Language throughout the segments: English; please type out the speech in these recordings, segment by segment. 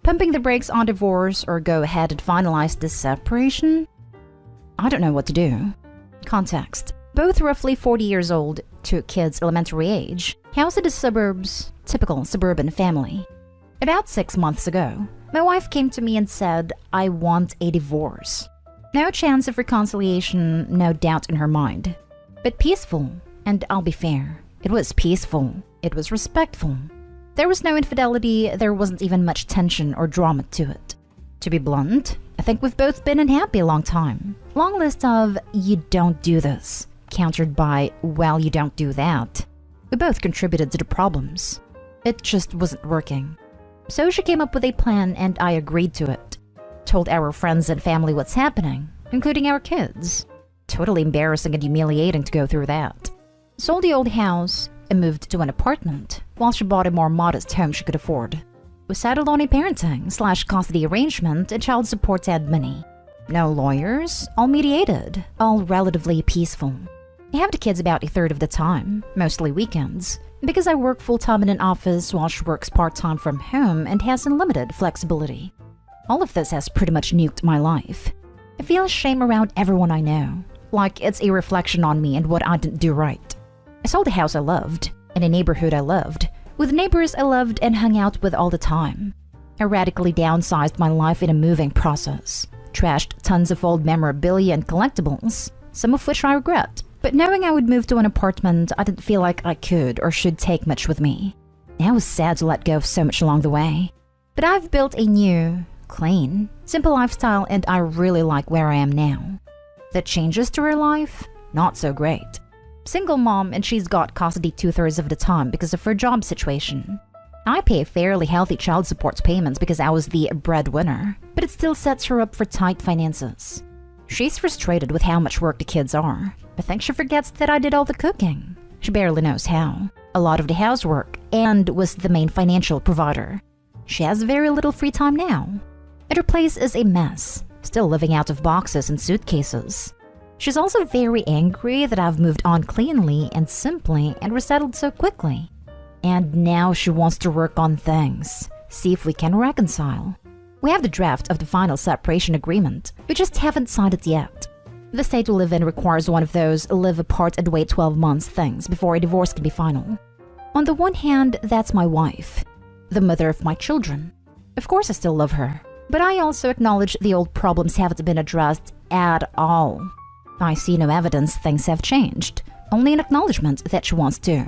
Pumping the brakes on divorce or go ahead and finalize this separation? I don't know what to do. Context. Both roughly 40 years old, 2 kids elementary age, housed in the suburbs, typical suburban family. About 6 months ago, my wife came to me and said, I want a divorce. No chance of reconciliation, no doubt in her mind. But peaceful, and I'll be fair, it was peaceful, it was respectful. There was no infidelity, there wasn't even much tension or drama to it. To be blunt, I think we've both been unhappy a long time. Long list of, you don't do this, countered by, well, you don't do that. We both contributed to the problems. It just wasn't working. So she came up with a plan and I agreed to it. Told our friends and family what's happening, including our kids. Totally embarrassing and humiliating to go through that. Sold the old house and moved to an apartment while she bought a more modest home she could afford. We settled on a parenting/custody arrangement and child support admin. No lawyers, all mediated, all relatively peaceful. I have the kids about a third of the time, mostly weekends, because I work full-time in an office while she works part-time from home and has unlimited flexibility. All of this has pretty much nuked my life. I feel shame around everyone I know, like it's a reflection on me and what I didn't do right. I sold a house I loved, in a neighborhood I loved, with neighbors I loved and hung out with all the time. I radically downsized my life in a moving process, trashed tons of old memorabilia and collectibles, some of which I regret. But knowing I would move to an apartment, I didn't feel like I could or should take much with me. I was sad to let go of so much along the way. But I've built a new, clean, simple lifestyle and I really like where I am now. The changes to her life? Not so great. Single mom and she's got custody 2/3 of the time because of her job situation. I pay fairly healthy child support payments because I was the breadwinner, but it still sets her up for tight finances. She's frustrated with how much work the kids are. I think she forgets that I did all the cooking. She barely knows how. A lot of the housework, and was the main financial provider. She has very little free time now. And her place is a mess, still living out of boxes and suitcases. She's also very angry that I've moved on cleanly and simply and resettled so quickly. And now she wants to work on things, see if we can reconcile. We have the draft of the final separation agreement, we just haven't signed it yet. The state we live in requires one of those live apart and wait 12 months things before a divorce can be final. On the one hand, that's my wife, the mother of my children. Of course I still love her, but I also acknowledge the old problems haven't been addressed at all. I see no evidence things have changed, only an acknowledgement that she wants to.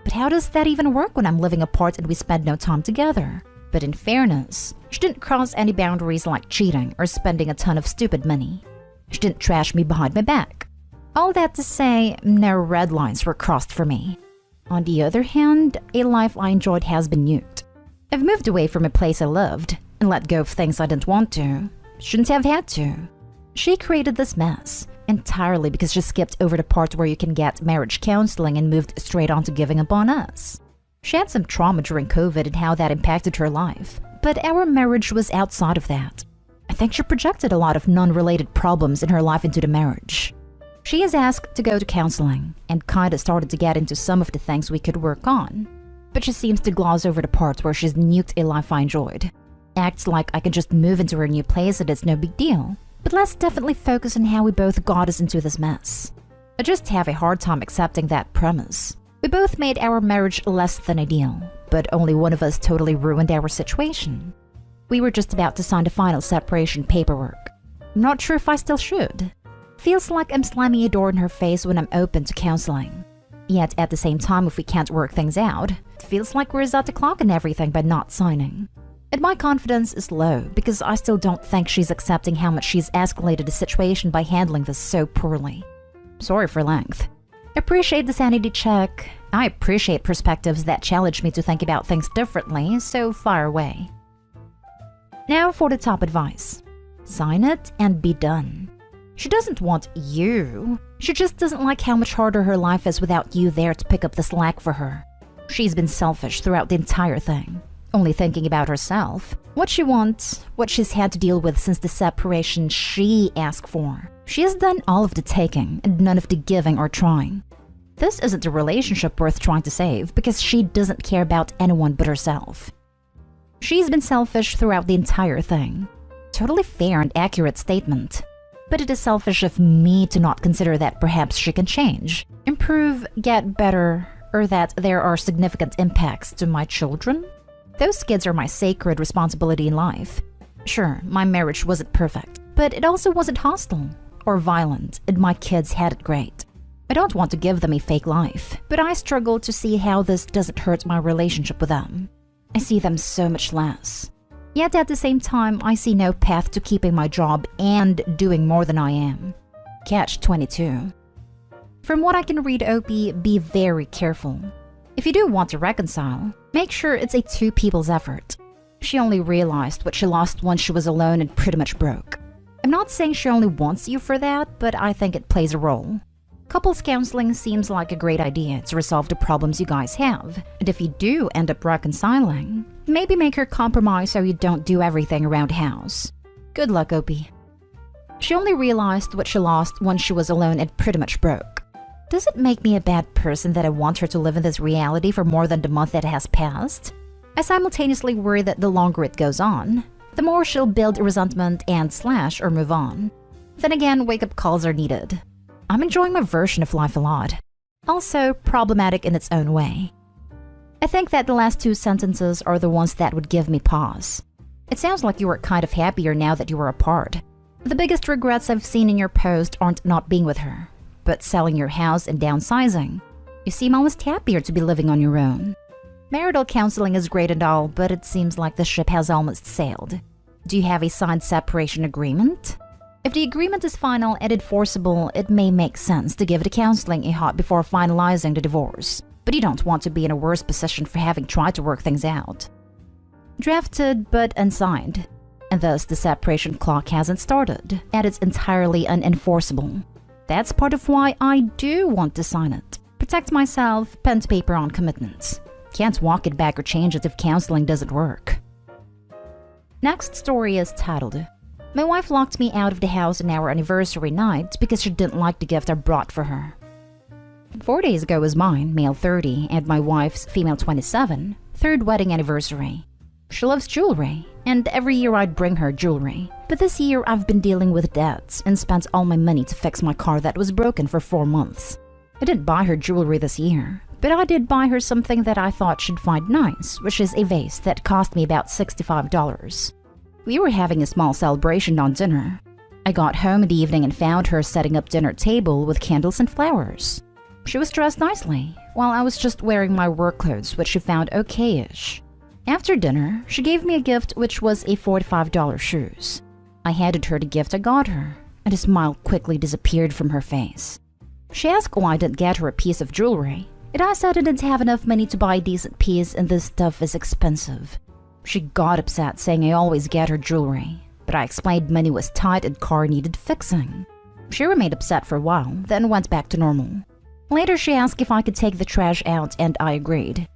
But how does that even work when I'm living apart and we spend no time together? But in fairness, she didn't cross any boundaries like cheating or spending a ton of stupid money. She didn't trash me behind my back. All that to say, no red lines were crossed for me. On the other hand, a life I enjoyed has been nuked. I've moved away from a place I loved and let go of things I didn't want to. Shouldn't have had to. She created this mess entirely because she skipped over the part where you can get marriage counseling and moved straight on to giving up on us. She had some trauma during COVID and how that impacted her life, but our marriage was outside of that. I think she projected a lot of non-related problems in her life into the marriage. She is asked to go to counseling and kinda started to get into some of the things we could work on, but she seems to gloss over the parts where she's nuked a life I enjoyed. Acts like I can just move into her new place and it's no big deal. But let's definitely focus on how we both got us into this mess. I just have a hard time accepting that premise. We both made our marriage less than ideal, but only one of us totally ruined our situation. We were just about to sign the final separation paperwork. I'm not sure if I still should. Feels like I'm slamming a door in her face when I'm open to counseling. Yet at the same time, if we can't work things out, it feels like we're at the clock and everything by not signing. And my confidence is low because I still don't think she's accepting how much she's escalated the situation by handling this so poorly. Sorry for length. Appreciate the sanity check. I appreciate perspectives that challenge me to think about things differently, so fire away. Now for the top advice. Sign it and be done. She doesn't want you. She just doesn't like how much harder her life is without you there to pick up the slack for her. She's been selfish throughout the entire thing. Only thinking about herself, what she wants, what she's had to deal with since the separation she asked for. She has done all of the taking and none of the giving or trying. This isn't a relationship worth trying to save because she doesn't care about anyone but herself. She's been selfish throughout the entire thing. Totally fair and accurate statement. But it is selfish of me to not consider that perhaps she can change, improve, get better, or that there are significant impacts to my children. Those kids are my sacred responsibility in life. Sure, my marriage wasn't perfect, but it also wasn't hostile or violent, and my kids had it great. I don't want to give them a fake life, but I struggle to see how this doesn't hurt my relationship with them. I see them so much less. Yet at the same time, I see no path to keeping my job and doing more than I am. Catch-22. From what I can read, Opie, be very careful. If you do want to reconcile, make sure it's a two people's effort. She only realized what she lost once she was alone and pretty much broke. I'm not saying she only wants you for that, but I think it plays a role. Couples counseling seems like a great idea to resolve the problems you guys have, and if you do end up reconciling, maybe make her compromise so you don't do everything around house. Good luck, Opie. She only realized what she lost once she was alone and pretty much broke. Does it make me a bad person that I want her to live in this reality for more than the month that has passed? I simultaneously worry that the longer it goes on, the more she'll build resentment and slash or move on. Then again, wake-up calls are needed. I'm enjoying my version of life a lot. Also, problematic in its own way. I think that the last two sentences are the ones that would give me pause. It sounds like you are kind of happier now that you are apart. The biggest regrets I've seen in your post aren't not being with her, but selling your house and downsizing. You seem almost happier to be living on your own. Marital counseling is great and all, but it seems like the ship has almost sailed. Do you have a signed separation agreement? If the agreement is final and enforceable, it may make sense to give the counseling a hot before finalizing the divorce, but you don't want to be in a worse position for having tried to work things out. Drafted but unsigned, and thus the separation clock hasn't started, and it's entirely unenforceable. That's part of why I do want to sign it. Protect myself, pen to paper on commitments. Can't walk it back or change it if counseling doesn't work. Next story is titled, My wife locked me out of the house on our anniversary night because she didn't like the gift I brought for her. 4 days ago was mine, male 30, and my wife's, female 27, third wedding anniversary. She loves jewelry, and every year I'd bring her jewelry. But this year I've been dealing with debts and spent all my money to fix my car that was broken for 4 months. I didn't buy her jewelry this year, but I did buy her something that I thought she'd find nice, which is a vase that cost me about $65. We were having a small celebration on dinner. I got home in the evening and found her setting up dinner table with candles and flowers. She was dressed nicely, while I was just wearing my work clothes, which she found okay-ish. After dinner, she gave me a gift which was a $45 shoes. I handed her the gift I got her, and a smile quickly disappeared from her face. She asked why I didn't get her a piece of jewelry, and I said I didn't have enough money to buy a decent piece and this stuff is expensive. She got upset, saying I always get her jewelry, but I explained money was tight and car needed fixing. She remained upset for a while, then went back to normal. Later, she asked if I could take the trash out, and I agreed.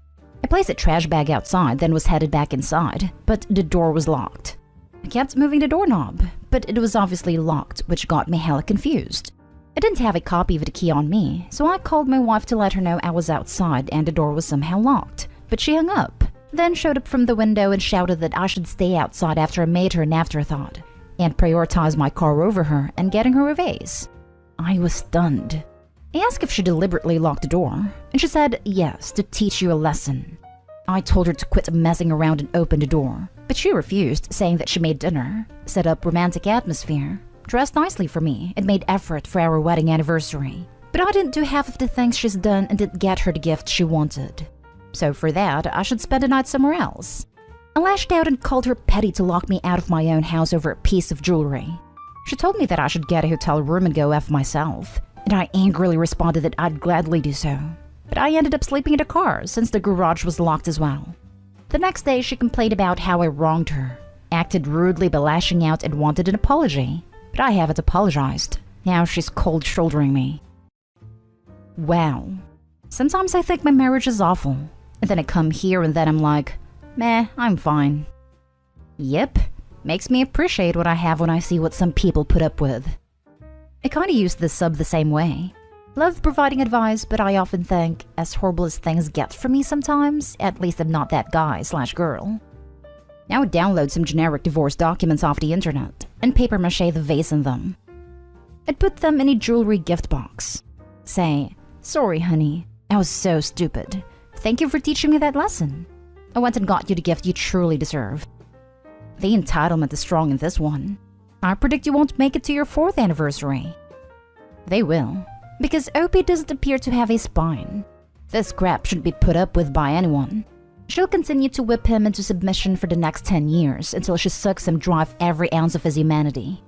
I placed a trash bag outside, then was headed back inside, but the door was locked. I kept moving the doorknob, but it was obviously locked, which got me hella confused. I didn't have a copy of the key on me, so I called my wife to let her know I was outside and the door was somehow locked, but she hung up. Then showed up from the window and shouted that I should stay outside after I made her an afterthought, and prioritize my car over her and getting her a vase. I was stunned. I asked if she deliberately locked the door, and she said yes, to teach you a lesson. I told her to quit messing around and open the door, but she refused, saying that she made dinner, set up romantic atmosphere, dressed nicely for me, and made effort for our wedding anniversary. But I didn't do half of the things she's done and didn't get her the gift she wanted. So for that, I should spend the night somewhere else. I lashed out and called her petty to lock me out of my own house over a piece of jewelry. She told me that I should get a hotel room and go F myself, and I angrily responded that I'd gladly do so. But I ended up sleeping in the car since the garage was locked as well. The next day, she complained about how I wronged her, acted rudely by lashing out and wanted an apology. But I haven't apologized. Now she's cold-shouldering me. Wow. Sometimes I think my marriage is awful. And then I come here and then I'm like, meh, I'm fine. Yep, makes me appreciate what I have when I see what some people put up with. I kinda use this sub the same way. Love providing advice, but I often think, as horrible as things get for me sometimes, at least I'm not that guy/girl. Now download some generic divorce documents off the internet and paper mache the vase in them. And put them in a jewelry gift box. Say, "Sorry, honey, I was so stupid. Thank you for teaching me that lesson. I went and got you the gift you truly deserve." The entitlement is strong in this one. I predict you won't make it to your 4th anniversary. They will, because Opie doesn't appear to have a spine. This crap shouldn't be put up with by anyone. She'll continue to whip him into submission for the next 10 years until she sucks him dry of every ounce of his humanity.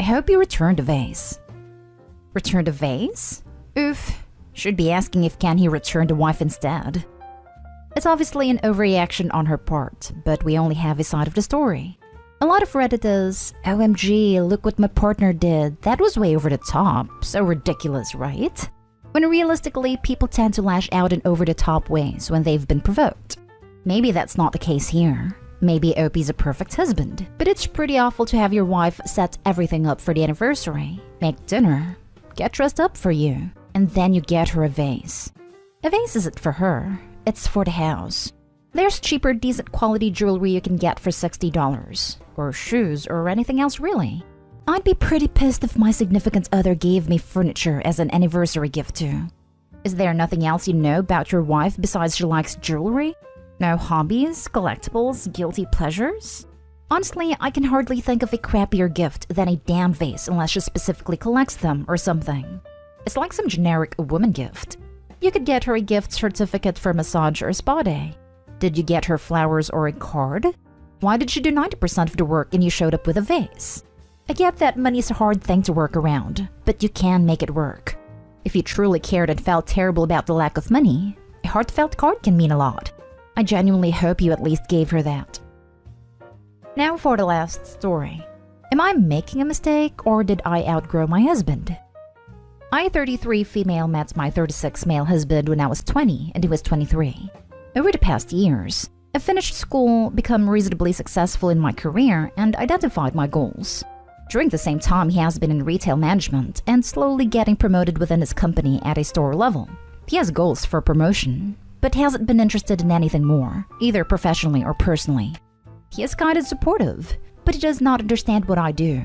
I hope you return the vase. Return the vase? Oof. Should be asking if can he return the wife instead. It's obviously an overreaction on her part, but we only have a side of the story. A lot of Reddit is, "OMG, look what my partner did. That was way over the top. So ridiculous, right?" When realistically, people tend to lash out in over-the-top ways when they've been provoked. Maybe that's not the case here. Maybe Opie's a perfect husband, but it's pretty awful to have your wife set everything up for the anniversary, make dinner, get dressed up for you, and then you get her a vase. A vase isn't for her, it's for the house. There's cheaper, decent quality jewelry you can get for $60, or shoes, or anything else really. I'd be pretty pissed if my significant other gave me furniture as an anniversary gift too. Is there nothing else you know about your wife besides she likes jewelry? No hobbies, collectibles, guilty pleasures? Honestly, I can hardly think of a crappier gift than a damn vase unless she specifically collects them or something. It's like some generic woman gift. You could get her a gift certificate for a massage or a spa day. Did you get her flowers or a card? Why did she do 90% of the work and you showed up with a vase? I get that money is a hard thing to work around, but you can make it work. If you truly cared and felt terrible about the lack of money, a heartfelt card can mean a lot. I genuinely hope you at least gave her that. Now for the last story. Am I making a mistake or did I outgrow my husband? I, 33 female, met my 36 male husband when I was 20 and he was 23. Over the past years, I finished school, become reasonably successful in my career, and identified my goals. During the same time, he has been in retail management and slowly getting promoted within his company at a store level. He has goals for promotion, but hasn't been interested in anything more, either professionally or personally. He is kind and supportive, but he does not understand what I do,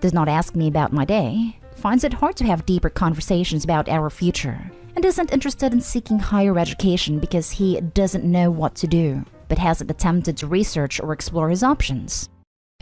does not ask me about my day, finds it hard to have deeper conversations about our future, and isn't interested in seeking higher education because he doesn't know what to do, but hasn't attempted to research or explore his options.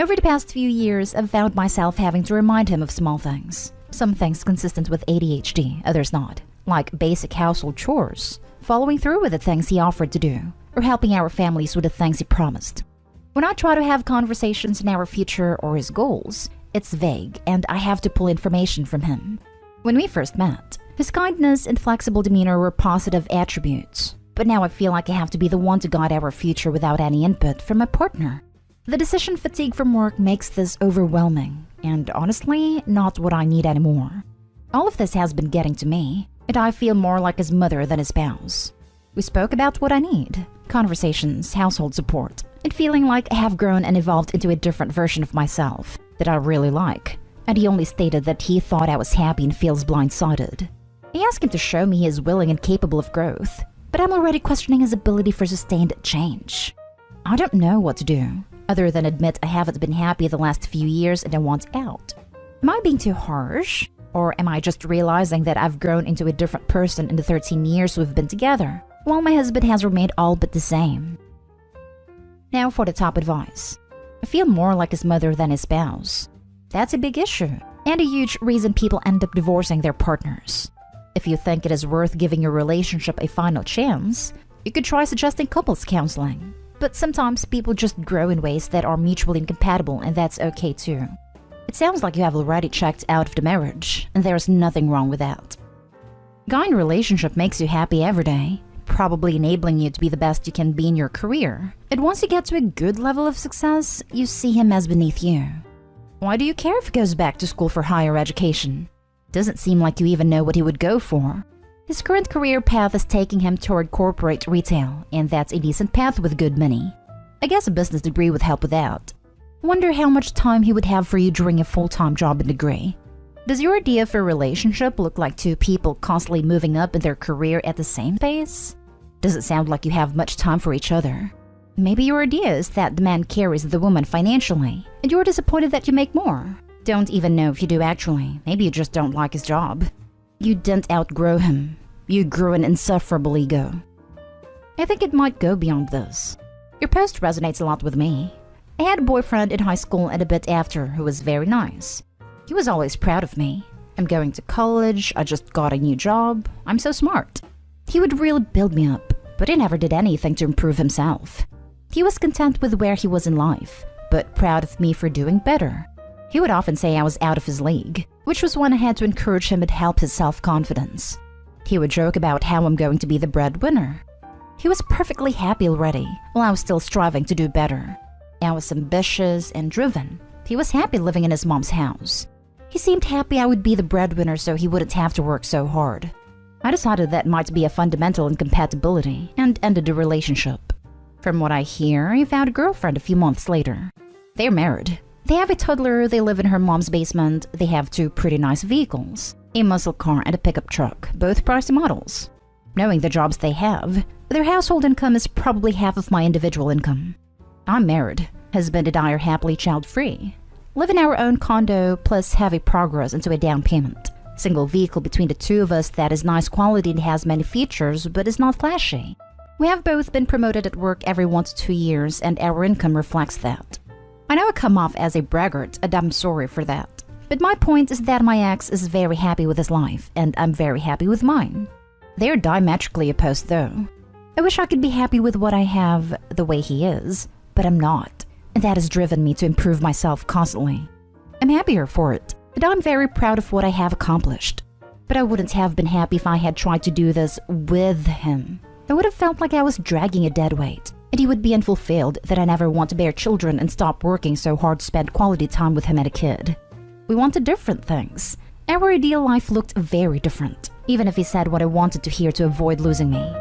Over the past few years, I've found myself having to remind him of small things. Some things consistent with ADHD, others not, like basic household chores, following through with the things he offered to do, or helping our families with the things he promised. When I try to have conversations in our future or his goals, it's vague and I have to pull information from him. When we first met, his kindness and flexible demeanor were positive attributes, but now I feel like I have to be the one to guide our future without any input from my partner. The decision fatigue from work makes this overwhelming, and honestly, not what I need anymore. All of this has been getting to me, and I feel more like his mother than his spouse. We spoke about what I need, conversations, household support, and feeling like I have grown and evolved into a different version of myself that I really like, and he only stated that he thought I was happy and feels blindsided. I asked him to show me he is willing and capable of growth, but I'm already questioning his ability for sustained change. I don't know what to do, other than admit I haven't been happy the last few years and I want out. Am I being too harsh? Or am I just realizing that I've grown into a different person in the 13 years we've been together, while my husband has remained all but the same? Now for the top advice. I feel more like his mother than his spouse. That's a big issue, and a huge reason people end up divorcing their partners. If you think it is worth giving your relationship a final chance, you could try suggesting couples counseling. But sometimes people just grow in ways that are mutually incompatible, and that's okay too. It sounds like you have already checked out of the marriage, and there's nothing wrong with that. Guy in a relationship makes you happy every day, probably enabling you to be the best you can be in your career. And once you get to a good level of success, you see him as beneath you. Why do you care if he goes back to school for higher education? Doesn't seem like you even know what he would go for. His current career path is taking him toward corporate retail, and that's a decent path with good money. I guess a business degree would help with that. Wonder how much time he would have for you during a full-time job and degree. Does your idea for a relationship look like two people constantly moving up in their career at the same pace? Does it sound like you have much time for each other? Maybe your idea is that the man carries the woman financially, and you're disappointed that you make more. Don't even know if you do actually. Maybe you just don't like his job. You didn't outgrow him. You grew an insufferable ego. I think it might go beyond this. Your post resonates a lot with me. I had a boyfriend in high school and a bit after who was very nice. He was always proud of me. I'm going to college, I just got a new job, I'm so smart. He would really build me up, but he never did anything to improve himself. He was content with where he was in life, but proud of me for doing better. He would often say I was out of his league, which was when I had to encourage him and help his self-confidence. He would joke about how I'm going to be the breadwinner. He was perfectly happy already, while I was still striving to do better. I was ambitious and driven. He was happy living in his mom's house. He seemed happy I would be the breadwinner so he wouldn't have to work so hard. I decided that might be a fundamental incompatibility and ended the relationship. From what I hear, he found a girlfriend a few months later. They're married. They have a toddler, they live in her mom's basement, they have 2 pretty nice vehicles, a muscle car and a pickup truck, both pricey models. Knowing the jobs they have, their household income is probably half of my individual income. I'm married. Husband and I are happily child-free. Live in our own condo, plus have a progress into a down payment. Single vehicle between the 2 of us that is nice quality and has many features, but is not flashy. We have both been promoted at work every 1 to 2 years, and our income reflects that. I know I come off as a braggart, and I'm sorry for that. But my point is that my ex is very happy with his life, and I'm very happy with mine. They're diametrically opposed though. I wish I could be happy with what I have the way he is, but I'm not. And that has driven me to improve myself constantly. I'm happier for it, and I'm very proud of what I have accomplished. But I wouldn't have been happy if I had tried to do this with him. I would have felt like I was dragging a dead weight, and he would be unfulfilled that I never want to bear children and stop working so hard to spend quality time with him and a kid. We wanted different things. Our ideal life looked very different, even if he said what I wanted to hear to avoid losing me.